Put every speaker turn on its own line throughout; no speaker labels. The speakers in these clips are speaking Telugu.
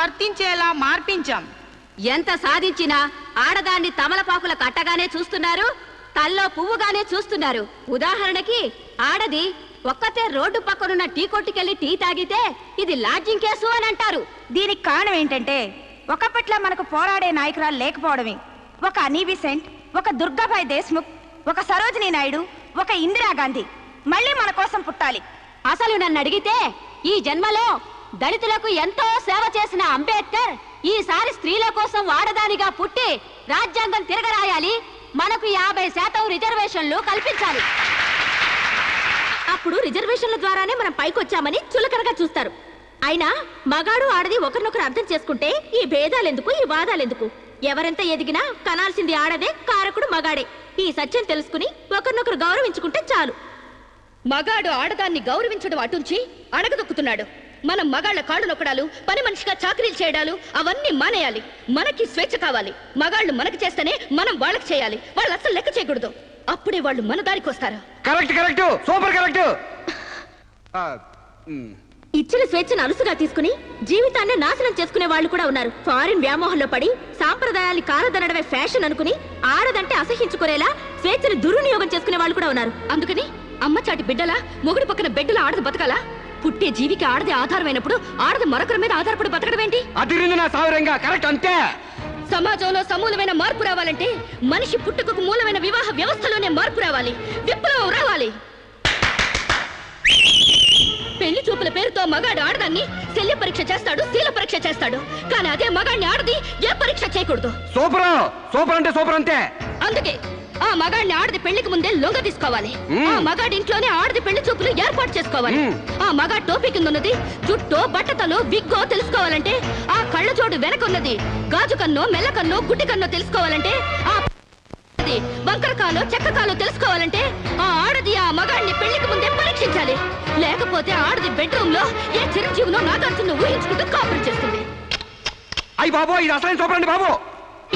వర్తించేలా మార్పించాం.
ఎంత సాధించినా ఆడదాన్ని తమలపాకుల కట్టగానే చూస్తున్నారు, తల్లో పువ్వుగానే చూస్తున్నారు. ఉదాహరణకి ఆడది ఒక్కతే రోడ్డు పక్కనున్న టీ కొట్టుకెళ్లి టీ తాగితే ఇది లాడ్జింగ్ కేసు అని అంటారు.
దీనికి కారణం ఏంటంటే ఒకప్పట్లో మనకు పోరాడే నాయకురాలు లేకపోవడమే. ఒక అనీ బెసెంట్, ఒక దుర్గాబాయ్ దేశ్ముఖ్, ఒక సరోజినీ నాయుడు, ఒక ఇందిరాగాంధీ మళ్ళీ మన కోసం పుట్టాలి.
అసలు నన్ను అడిగితే ఈ జన్మలో దళితులకు ఎంతో సేవ చేసిన అంబేద్కర్ ఈసారి స్త్రీల కోసం ఆడదానిగా పుట్టి రాజ్యాంగం తిరగరాయాలి, మనకు 50% రిజర్వేషన్లు కల్పించాలి. అప్పుడు రిజర్వేషన్ల ద్వారానే మనం పైకొచ్చామని చులకనగా చూస్తారు. అయినా మగాడు ఆడది ఒకరినొకరు అర్థం చేసుకుంటే ఈ భేదాలెందుకు, ఈ వాదాలెందుకు? ఎవరెంత ఎదిగినా కనాల్సింది ఆడదే, కారకుడు మగాడే. ఈ సత్యం తెలుసుకుని ఒకరినొకరు గౌరవించుకుంటే చాలు.
మగాడు ఆడదాన్ని గౌరవించడం అటుంచి అణగదొక్కుతున్నాడు. మనం మగాళ్ల కాళ్ళు నొక్కడాలు, పని మనిషిగా చాకరీలు చేయడాలు అవన్నీ మానేయాలి. మనకి స్వేచ్ఛ కావాలి. మగాళ్ళు మనకి చేస్తేనే మనం వాళ్ళకి చేయాలి. వాళ్ళు అసలు లెక్క చేయకూడదు. అప్పుడే వాళ్ళు మన దారికి వస్తారు.
Correct, super correct.
ఇచ్చిన స్వేచ్ఛను అలుసుగా తీసుకుని జీవితాన్ని నాశనం చేసుకునే వాళ్ళు కూడా ఉన్నారు. ఫారిన్ వ్యామోహంలో పడి సాంప్రదాయాన్ని కాలదనడమే ఫ్యాషన్ అనుకుని ఆడదంటే అసహించుకునేలా స్వేచ్ఛను దుర్వినియోగం చేసుకునే వాళ్ళు కూడా ఉన్నారు.
అందుకని అమ్మచాటి బిడ్డలా మొగుడు పక్కన బిడ్డలా ఆడది బతకాలా? పుట్టే జీవికి ఆడది ఆధారమైనప్పుడు ఆడది మరొకరి మీద ఆధారపడి బతకడం ఏంటి?
కరెక్ట్ అంతే.
సమాజంలో సమూలమైన మార్పు రావాలంటే మనిషి పుట్టుకకు మూలమైన వివాహ వ్యవస్థలోనే మార్పు రావాలి, విప్లవం రావాలి. పెళ్లి చూపుల పేరుతో మగాడు ఆడదాన్ని శల్య పరీక్ష చేస్తాడు, శీల పరీక్ష చేస్తాడు. కానీ అదే మగాడిని ఆడది ఏ పరీక్ష చేయకూడదు.
సూపర్ అంటే సూపర్ అంతే.
అందుకే ఆ మగాడిని ఆడది పెళ్లికి ముందే లొంగ తీసుకోవాలి. ఆ మగాడి ఇంట్లోనే ఆడది పెళ్లి చూపులు ఏర్పాటు చేసుకోవాలి. ఆ మగాడి టోపీ కింద ఉన్నది జుట్టో, బట్టతలో, విగ్గో తెలుసుకోవాలంటే, ఆ కళ్ళ జోడు వెనకున్నది గాజు కన్నో, మెల్ల కన్నో, గుడ్డి కన్నో తెలుసుకోవాలంటే, ఆ బంకరకాలో, చెక్కకాలో తెలుసుకోవాలంటే ఆ ఆడది ఆ మగాడిని పెళ్లికి ముందే పరీక్షించాలి. లేకపోతే ఆడది బెడ్రూమ్ లో ఏ చిరంజీవినో నాగార్జున ఊహించుకుంటూ కాపురం చేస్తుంది.
అయ్యి బాబు, ఇది అసలు సూపర్ అండి బాబు.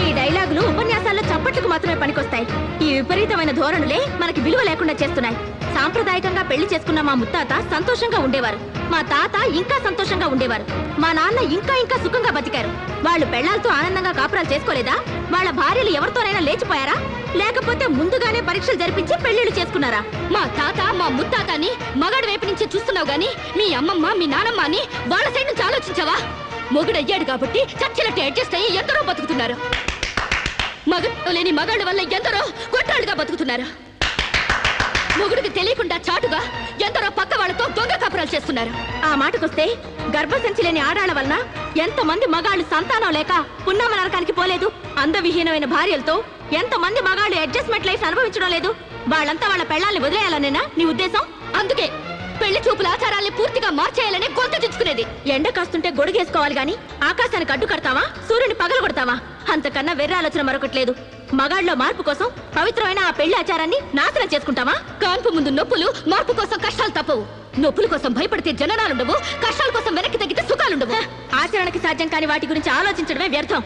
ఈ డైలాగులు ఉపన్యాసాల్లో చప్పట్లకు మాత్రమే పనికొస్తాయి. ఈ విపరీతమైన ధోరణులే మనకి విలువ లేకుండా చేస్తున్నాయి. సాంప్రదాయకంగా పెళ్లి చేసుకున్న మా ముత్తాత సంతోషంగా ఉండేవారు. మా తాత ఇంకా సంతోషంగా ఉండేవారు. మా నాన్న ఇంకా సుఖంగా బతికారు. వాళ్ళు పెళ్లాలతో ఆనందంగా కాపురాలు చేసుకోలేదా? వాళ్ళ భార్యలు ఎవరితోనైనా లేచిపోయారా? లేకపోతే ముందుగానే పరీక్షలు జరిపించి పెళ్లిళ్ళు చేసుకున్నారా?
మా తాత, మా ముత్తాతని మగాడి వైపు నుంచి చూస్తున్నావు గాని మీ అమ్మమ్మ, మీ నానమ్మ అని వాళ్ళ సైడ్ నుంచి ఆలోచించావా? మొగుడయ్యాడు కాబట్టి చచ్చినట్టు అడ్జస్ట్ అయ్యి ఎందరో బతుకుతున్నారు. మగ లేని మగాళ్ళ వల్ల ఎందరో కొట్టాళ్ళుగా బతుకుతున్నారు. మొగుడికి తెలియకుండా చాటుగా ఎందరో పక్క వాళ్ళతో దొంగ కాపురాలు చేస్తున్నారు.
ఆ మాటకొస్తే గర్భసంచి లేని ఆడాళ్ల వలన ఎంతమంది మగాళ్ళు సంతానం లేక పున్నామ నరకానికి పోలేదు? అందవిహీనమైన భార్యలతో ఎంతమంది మగాళ్ళు అడ్జస్ట్మెంట్ లైఫ్ అనుభవించడం లేదు? వాళ్ళంతా వాళ్ళ పెళ్లాల్ని వదిలేయాలనేనా నీ ఉద్దేశం?
అందుకే పెళ్లి చూపుల ఆచారాల్ని పూర్తిగా మార్చేయాలని గొంతు తెచ్చుకునేది.
ఎండ కాస్తుంటే గొడుగేసుకోవాలి గాని ఆకాశానికి అడ్డు కడతావా? సూర్యుని పగలు కొడతావా? అంతకన్నా వెర్ర ఆలోచన మరొకట్లేదు. మగాళ్ళలో మార్పు కోసం పవిత్రమైన ఆ పెళ్లి ఆచారాన్ని నాశనం చేసుకుంటావా?
కాన్పు ముందు నొప్పులు, మార్పు కోసం కష్టాలు తప్పవు. నొప్పుల కోసం భయపడితే జననాలుండవు, కష్టాల కోసం వెనక్కి తగ్గితే సుఖాలుండవు.
ఆచరణకి సాధ్యం కాని వాటి గురించి ఆలోచించడమే వ్యర్థం.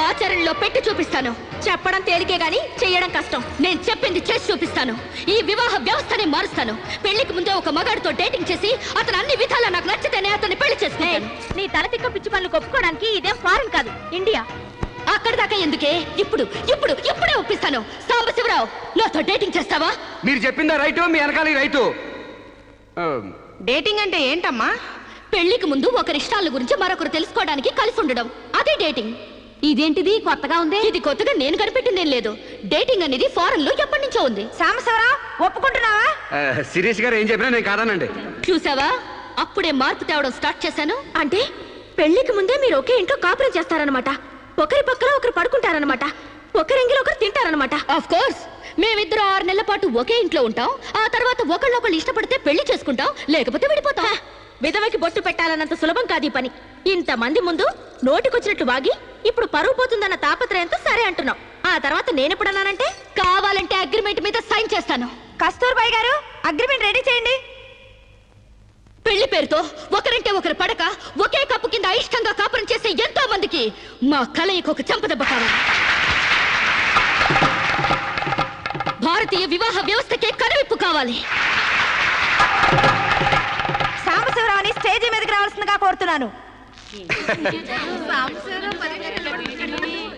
ఆచరణలో పెట్టి చూపిస్తాను.
చెప్పడం తేలికే గాని చెయ్యడం కష్టం.
నేను చెప్పింది చేసి చూపిస్తాను. ఈ వివాహ వ్యవస్థనే మారుస్తాను. పెళ్లికి ముందే ఒక మగాడితో డేటింగ్ చేసి అతను అన్ని విధాలా నాకు నచ్చితేనే అతన్ని పెళ్లి చేసుకుంటాను.
నీ తలతిక్క పిచ్చి పనులు ఒప్పుకోవడానికి ఇదేం ఫారెన్ కాదు, ఇండియా.
అక్కడి దాకా ఎందుకే? ఇప్పుడే ఒప్పిస్తాను. సాంబశివరావు, నాతో డేటింగ్ చేస్తావా?
మీరు చెప్పిందా రైటు, మీ వెనకాల రైటు.
డేటింగ్ అంటే ఏంటమ్మా?
పెళ్లికి ముందు ఒకరి ఇష్టాల గురించి మరొకరు తెలుసుకోవడానికి కలిసి ఉండడం, అదే డేటింగ్.
ఇదేంటిది కొత్తగా ఉంది?
ఇది కొత్తగా నేను కనిపెట్టిందేం లేదు. డేటింగ్ అనేది ఫారెన్ లో ఎప్పటి నుంచో ఉంది.
సాంబశివరావు, ఒప్పుకుంటున్నావా?
శిరీష్ గారు ఏం చెప్పినా నేను కాదానండి.
చూసావా, అప్పుడే మార్పు తేవడం స్టార్ట్ చేశాను.
అంటే పెళ్లికి ముందే మీరు ఒకే ఇంట్లో కాపురం చేస్తారనమాట. ఒకరి పక్కన ఒకరు పడుకుంటారనమాట. ఒకరింగిలో ఒకరు తింటారనమాట.
ఆఫ్ కోర్స్, మేమిద్దరు 6 నెలల పాటు ఒకే ఇంట్లో ఉంటాం. ఆ తర్వాత ఒకళ్ళొకళ్ళు ఇష్టపడితే పెళ్లి చేసుకుంటాం, లేకపోతే విడిపోతాం.
విధవకి బొట్టు పెట్టాలన్నంత సులభం కాదు ఈ పని. ఇంతమంది ముందు నోటికొచ్చినట్లు వాగి ఇప్పుడు పరువు పోతుందన్న తాపత్రయంతో సరే అంటున్నాం. ఆ తర్వాత నేనెప్పుడన్నానంటే
కావాలంటే అగ్రిమెంట్ మీద సైన్ చేస్తాను.
కస్తూర్బాయ్ గారు, అగ్రిమెంట్ రెడీ చేయండి.
పెళ్లి పేరుతో ఒకరంటే ఒకరు పడక ఒకే కప్పు కింద అయిష్టంగా కాపురం చేసే ఎంతో మందికి మా కలయిక ఒక చెంపదెబ్బ కావాలి. భారతీయ వివాహ వ్యవస్థకే కనువిప్పు కావాలి.
సాంబశివరావుని స్టేజీ మీదకి రావాల్సిందిగా కోరుతున్నాను.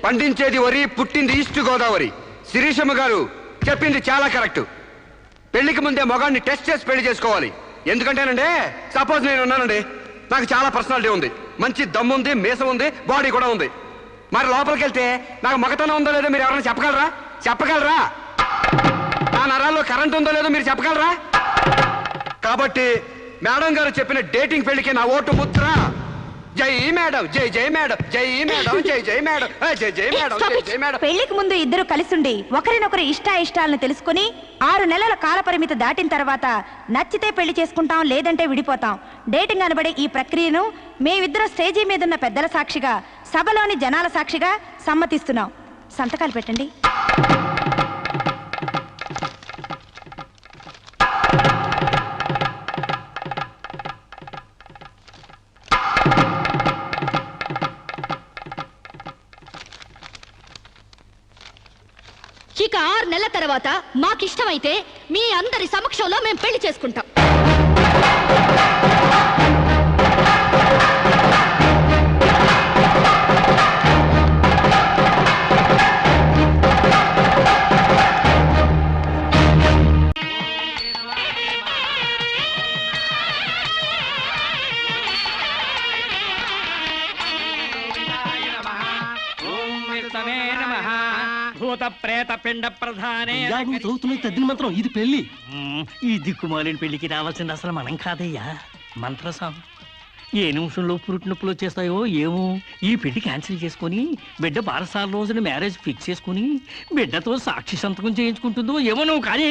పండించేది వరి, పుట్టింది ఈస్ట్ గోదావరి. శిరీషమ్మ గారు చెప్పింది చాలా కరెక్ట్. పెళ్లికి ముందే మొగాన్ని టెస్ట్ చేసి పెళ్లి చేసుకోవాలి. ఎందుకంటేనండి, సపోజ్ నేను ఉన్నానండి, నాకు చాలా పర్సనాలిటీ ఉంది, మంచి దమ్ము ఉంది, మీసం ఉంది, బాడీ కూడా ఉంది. మరి లోపలికి వెళ్తే నాకు మగతనం ఉందో లేదో మీరు ఎవరైనా చెప్పగలరా? నా నరాల్లో కరెంట్ ఉందో లేదో మీరు చెప్పగలరా? కాబట్టి మేడం గారు చెప్పిన డేటింగ్ పెళ్లికి నా ఓటు ముద్ర. జై మేడం, జై జై మేడం, జై మేడం, జై జై మేడం, జై జై మేడం, జై జై మేడం.
పెళ్లికి ముందు ఇద్దరు కలిసుండి ఒకరినొకరు ఇష్టాయిష్టాలను తెలుసుకుని 6 నెలల కాల పరిమితి దాటిన తర్వాత నచ్చితే పెళ్లి చేసుకుంటాం, లేదంటే విడిపోతాం. డేటింగ్ అనబడే ఈ ప్రక్రియను మేమిద్దరం స్టేజీ మీదున్న పెద్దల సాక్షిగా, సభలోని జనాల సాక్షిగా సమ్మతిస్తున్నాం. సంతకాలు పెట్టండి.
ఇక 6 నెలల తర్వాత మాకిష్టమైతే మీ అందరి సమక్షంలో మేము పెళ్లి చేసుకుంటాం.
ప్రేత పిండ ప్రధానే
చదువుతున్న తద్దిన మంత్రం ఇది పెళ్లి.
ఈ దిక్కుమాలిన పెళ్లికి రావాల్సింది అసలు మనం కాదయ్యా, మంత్రసం. ఏ నిమిషంలో పురుటి నొప్పులు వచ్చేస్తాయో ఏమో. ఈ పెళ్లి క్యాన్సిల్ చేసుకుని బిడ్డ బారసాల రోజున మ్యారేజ్ ఫిక్స్ చేసుకుని బిడ్డతో సాక్షి సంతకం చేయించుకుంటుందో ఏమో. నువ్వు కానీ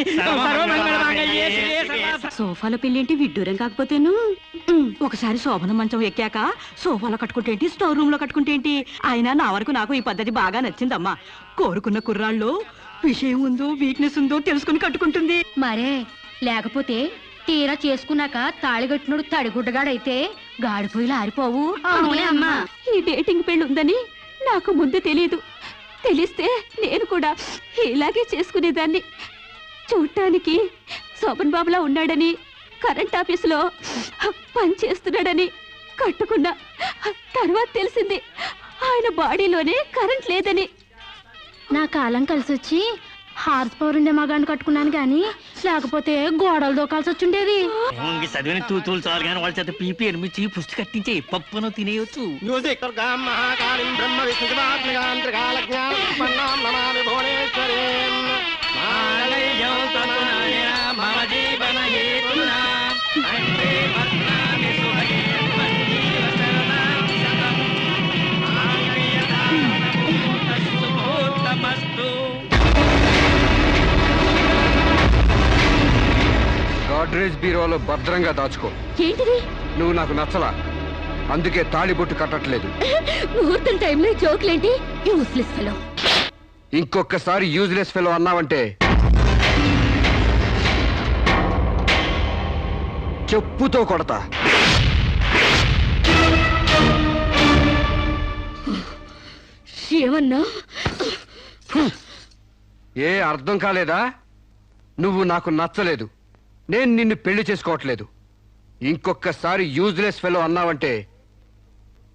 సోఫాలో పెళ్ళేంటి విడ్డూరం కాకపోతేను. ఒకసారి శోభన మంచం ఎక్కాక సోఫాలో కట్టుకుంటేంటి, స్టోర్ రూమ్ లో కట్టుకుంటేంటి. అయినా నా వరకు నాకు ఈ పద్ధతి బాగా నచ్చిందమ్మా. కోరుకున్న కుర్రాళ్ళు విషయం ఉందో వీక్నెస్ ఉందో తెలుసుకుని కట్టుకుంటుంది.
మరే లేకపోతే తీరా చేసుకున్నాక తాళిగట్టినోడు తడిగుడ్డగాడైతే గాడిపోయిలు ఆరిపోవు.
అమ్మా, ఈ డేటింగ్ పెళ్లి ఉందని నాకు ముందు తెలియదు. తెలిస్తే నేను కూడా ఇలాగే చేసుకునేదాన్ని. చూడటానికి శోభన్ బాబులా ఉన్నాడని, కరెంట్ ఆఫీసులో పనిచేస్తున్నాడని కట్టుకున్నా. తర్వాత తెలిసింది ఆయన బాడీలోనే కరెంట్ లేదని.
నా కాలం కలిసొచ్చి హార్స్ పవర్ ఉండే మగాన్ని కట్టుకున్నాను గాని లేకపోతే గోడలు దోకాల్సి వచ్చిండేది.
చదివిన తూతులు చాలు కానీ వాళ్ళ చేత పీపీ ఎనిమిచ్చి పుష్టి కట్టించే పప్పును తినేయొచ్చు.
గాడ్రేజ్ బీరోలో భద్రంగా దాచుకో.
ఏంటిది?
నువ్వు నాకు నచ్చలా, అందుకే తాళిబొట్టు కట్టట్లేదు.
ముహూర్తం టైంలో జోకులేంటి? Useless fellow.
ఇంకొకసారి యూజ్లెస్ ఫెలో అన్నావంటే చెప్పుతో కొడతా.
ఏమన్నా?
ఏ అర్థం కాలేదా? నువ్వు నాకు నచ్చలేదు, నేను నిన్ను పెళ్లి చేసుకోవట్లేదు. ఇంకొకసారి యూజ్లెస్ ఫెలో అన్నావంటే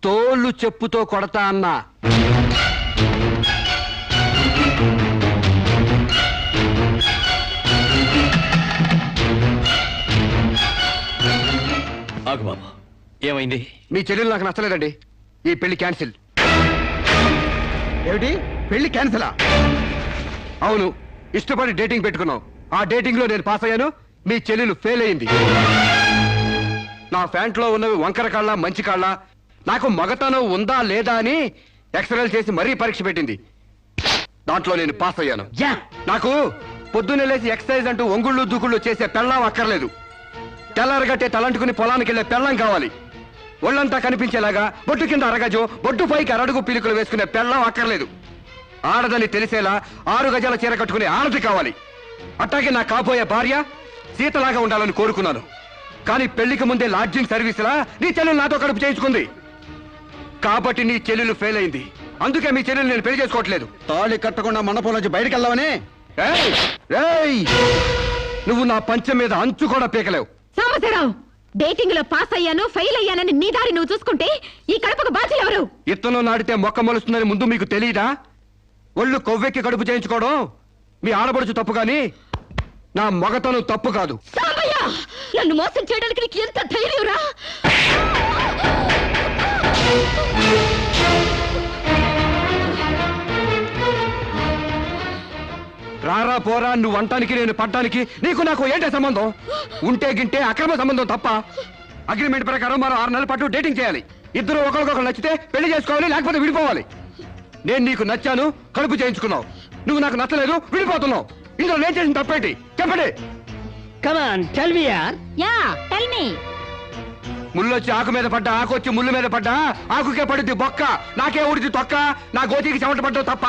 తోలు చెప్పుతో కొడతా అన్నా.
ఆగు బాబు, ఏమైంది?
మీ చెల్లెలు నాకు నచ్చలేదండి, ఈ పెళ్లి క్యాన్సిల్.
ఏమిటి పెళ్లి క్యాన్సిలా?
అవును, ఇష్టపడి డేటింగ్ పెట్టుకున్నావు. ఆ డేటింగ్ లో నేను పాస్ అయ్యాను, మీ చెల్లెలు ఫెయిల్ అయింది. నా ఫ్యాంట్లో ఉన్నవి వంకర కాళ్ళ మంచి కాళ్ళ, నాకు మగతనం ఉందా లేదా అని ఎక్స్రేలు చేసి మరీ పరీక్ష పెట్టింది. దాంట్లో నేను పాస్ అయ్యాను. నాకు పొద్దున్నే లేచి ఎక్సర్సైజ్ అంటూ ఒంగుళ్ళు దూకుళ్ళు చేసే పెళ్ళాం అక్కర్లేదు. తెల్లారగట్టే తలంటుకుని పొలానికి వెళ్లే పెళ్ళం కావాలి. ఒళ్ళంతా కనిపించేలాగా బొట్టు కింద అరగజో, బొట్టు పైకి అరడుగు పిలుకులు వేసుకునే పెళ్ళం అక్కర్లేదు. ఆడదని తెలిసేలా 6 గజాల చీర కట్టుకునే ఆడది కావాలి. అట్టాగే నా కాబోయే భార్య సీతలాగా ఉండాలని కోరుకున్నాను. కానీ పెళ్లికి ముందే లాడ్జింగ్ సర్వీసులా నీ చెల్లెలు నాతో కడుపు చేయించుకుంది. కాబట్టి నీ చెల్లెలు ఫెయిల్ అయింది. అందుకే మీ చెల్లెలు నేను పెళ్లి చేసుకోవట్లేదు.
తాళి కట్టకుండా మండపం నుంచి బయటకు వెళ్దామని.
నువ్వు నా పంచం మీద అంచు కూడా పీకలేవు.
సాంబశివరావు, డేటింగ్ లో పాస్ అయ్యాను ఫెయిల్ అయ్యానని నీ దారి నువ్వు చూసుకుంటే ఈ కడపకు బాధ్యులు ఎవరు?
ఇత్తనం నాటితే మొక్క మొలుస్తుందని ముందు మీకు తెలియదా? ఒళ్ళు కొవ్వెక్కి కడుపు చేయించుకోవడం మీ ఆడపడుచు తప్పు కానీ నా మగతనం తప్పు కాదు.
సాంబయ్య, నన్ను మోసం చేయడానికి నీకు ఎంత ధైర్యం రా?
రారా పోరా నువ్వు అంటానికి నేను పడ్డానికి నీకు నాకు ఏంటే సంబంధం? ఉంటే గింటే అక్రమ సంబంధం తప్ప. అగ్రిమెంట్ ప్రకారం మరో 6 నెలల పాటు డేటింగ్ చేయాలి. ఇద్దరు ఒకరికొకరు నచ్చితే పెళ్లి చేసుకోవాలి, లేకపోతే విడిపోవాలి. నేను నీకు నచ్చాను, కడుపు చేయించుకున్నావు. నువ్వు నాకు నచ్చలేదు, విడిపోతున్నావు. ఇందులో నేను చేసిన తప్పేంటి చెప్పండి.
Yeah tell me.
ముళ్ళొచ్చి ఆకు మీద పడ్డా, ఆకు వచ్చి ముళ్ళు మీద పడ్డా, ఆకుకే పడుద్ది బొక్క, నాకే ఊడిది తొక్క. నా గోతికి చెమట పడ్డావు తప్ప.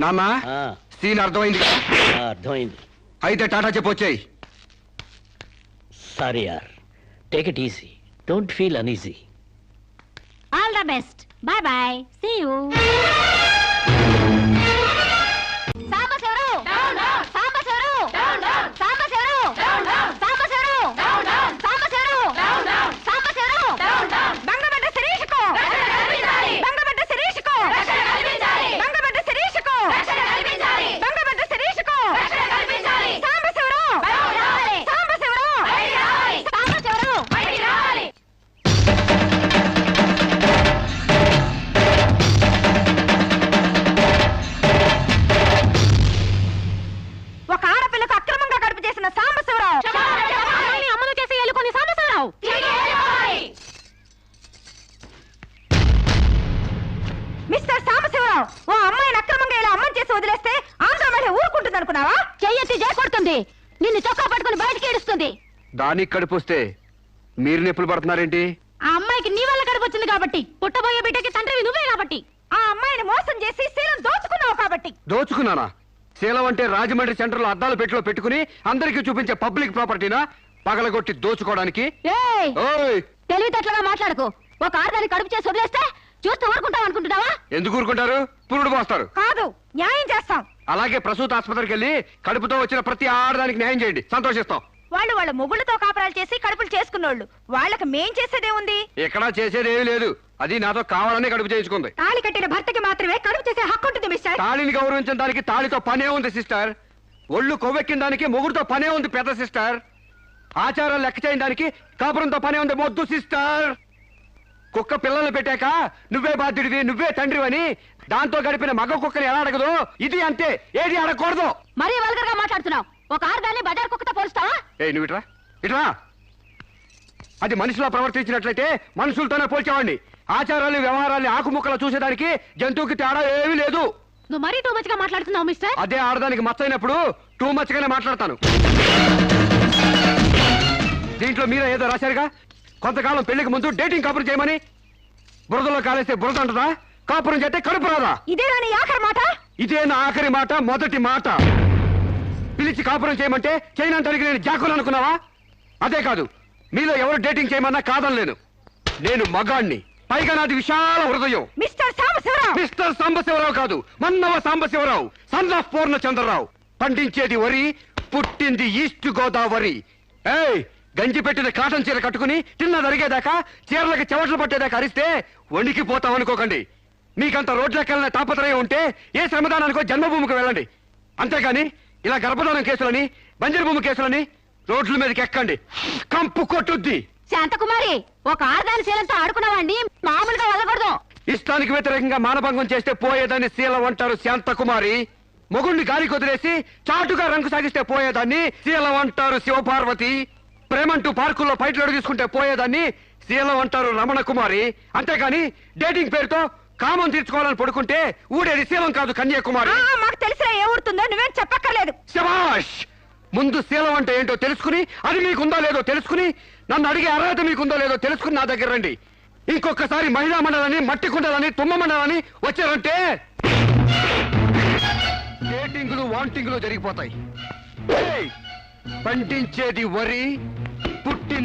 నాన్న సీన్ అర్థమైంది కదా?
అర్థమైంది.
అయితే టాటా చెప్పొచ్చాయి.
సారీ యార్, take it easy, don't feel uneasy.
All the best, bye bye, see you.
Mister Sambasivarao, ఓ అమ్మాయిని అక్రమంగా ఇలా అమ్మని చేసి వదిలేస్తే ఆంధ్ర మహిళ ఊరుకుంటుంది అనుకున్నావా?
చెయ్యెత్తి చేకొడుతుంది, నిన్ను చొక్కా పట్టుకుని బయటికి ఏడుస్తుంది.
దానికి కడుపుస్తే మీరు నొప్పులు పడుతున్నారేంటి?
ఆ అమ్మాయికి నీ వల్ల కడుపొచ్చింది కాబట్టి, పుట్టబోయే బిడ్డకి తండ్రివి నువ్వే కాబట్టి.
ఆ అమ్మాయిని మోసం చేసి శీలం దోచుకున్నావు కాబట్టి.
దోచుకున్నానా? శీలం అంటే రాజమండ్రి సెంటర్ లో అద్దాల పెట్టిలో పెట్టుకుని అందరికీ చూపించే పబ్లిక్ ప్రాపర్టీనా పగలగొట్టి దోచుకోవడానికి?
ఏయ్,
ఓయ్,
తెలివితేటలుగా మాట్లాడకు. ఒక ఆడదాన్ని కడుపు చేసి వదిలేస్తే చూస్తూ ఊరుకుంటావు అనుకుంటున్నావా?
ఎందుకు ఊరుకుంటారు? పురుడు పోస్తారు.
కాదు, న్యాయం చేస్తాం.
అలాగే ప్రసూత ఆసుపత్రికి వెళ్ళి కడుపుతో వచ్చిన ప్రతి ఆడదానికి న్యాయం చేయండి, సంతోషిస్తాం.
వాళ్ళ మొగుళ్ళతో కాపురాలు చేసి కడుపులు చేసుకున్నోళ్ళు, వాళ్ళకి మేం చేసేదే ఉంది?
ఎక్కడా చేసేదేమీ లేదు. అది నాతో కావాలని కడుపు చేయించుకుంది.
తాళి కట్టిన భర్తకి మాత్రమే కడుపు చేసే హక్కు ఉంటుంది మిస్టర్.
తాళిని గౌరవించిన దానికి తాళితో పనే ఉంది సిస్టర్. ఒళ్ళు కొవ్వెక్కిన దానికి మొగుడుతో పనే ఉంది పెద్ద సిస్టర్. ఆచారాలు లెక్క చేయని దానికి కాపురంతో పనే ఉంది మొద్దు సిస్టర్. కుక్క పిల్లలు పెట్టాక నువ్వే బాధ్యుడివి, నువ్వే తండ్రివని దాంతో గడిపిన మగ కుక్కని ఎలా అడగదు, ఇది అంతే, ఏది అడగకూడదు.
మరీ వల్గర్ గా మాట్లాడుతున్నావు. ఒక ఆడదాన్ని బజార్ కుక్కతో పోలుస్తావా?
నువ్వు ఇట్రా ఇట్రా. అది మనిషిలో ప్రవర్తించినట్లయితే మనుషులతోనే పోల్చేవాడిని. ఆచారాలు వ్యవహారాలు ఆకుముక్కలు చూసేదానికి జంతువుకి తేడా ఏమీ లేదు.
నువ్వు మరీ టూ మచ్ గా మాట్లాడుతున్నావు మిస్టర్.
అదే ఆడదానికి మచ్చైనప్పుడు టూ మచ్ గానే మాట్లాడతాను. దీంట్లో మీరే ఏదో రాశారుగా, కొంతకాలం పెళ్లికి ముందు డేటింగ్ కాపురం చేయమని. బురదలో కాలేస్తే బురద అంటదా? కాపురం చేస్తే కడుపు రాదా?
ఇదేనా నీ ఆఖరి మాట?
ఇదే నా ఆఖరి మాట, మొదటి మాట. పిలిచి కాపురం చేయమంటే చేయనంటానికి నేను జాకులు అనుకున్నావా? అదే కాదు, మీలో ఎవరు డేటింగ్ చేయమన్నా కాదనలేను. నేను మగాణ్ణి, పైగా నాది విశాల హృదయం.
మిస్టర్ సాంబశివరావు.
మిస్టర్ సాంబశివరావు కాదు, మన్నవ సాంబశివరావు, సన్ ఆఫ్ పూర్ణచంద్రరావు. పండించేది వరి, పుట్టింది ఈస్ట్ గోదావరి. ఏయ్, గంజి పెట్టిన కాటన్ చీర కట్టుకుని తిన్నది అరిగేదాకా, చీరలకు చెవట్లు పట్టేదాకా అరిస్తే వణికిపోతాం అనుకోకండి. మీకంత రోడ్లెక్కాలనే తాపత్రయం ఉంటే ఏ శ్రమదానానికో జన్మభూమికి వెళ్ళండి. అంతేగాని ఇలా గర్భధానం కేసులని, బంజరు భూమి కేసులని రోడ్ల మీదకి ఎక్కండి, కంపు కొట్టుద్ది.
శాంతకుమారి, ఒక ఆడదాని శీలంతో ఆడుకున్నావండి, మామూలుగా వదలకూడదు.
ఇష్టానికి వ్యతిరేకంగా మానభంగం చేస్తే పోయేదాన్ని శీలం అంటారు శాంతకుమారి. మొగుణ్ణి గాలి కొదిలేసి చాటుగా రంగు సాగిస్తే పోయేదాన్ని శీలం అంటారు శివపార్వతి. ప్రేమంటూ పార్కుల్లో ఫైట్లు తీసుకుంటే పోయేదాన్ని శీలం అంటారు రమణ కుమారి. అంతేగాని డేటింగ్ పేరుతో కామం తీర్చుకోవాలని పడుకుంటే ఊడేది శీలం కాదు కన్యాకుమారి.
మాకు తెలిసినా ఏ ఊరుతుందో నువ్వేం చెప్పక్కర్లేదు.
శభాష్! ముందు శీలం అంటే ఏంటో తెలుసుకుని, అది మీకుందో లేదో తెలుసుకుని, నన్ను అడిగే అర్హత మీకుందో లేదో తెలుసుకుని నా దగ్గర రండి. ఇంకొకసారి మహిళా మండలని, మట్టి కుండలని, తుమ్మ మండలని వచ్చారంటే డేటింగులు వాంటింగులు జరిగిపోతాయి. పండించేది వరి,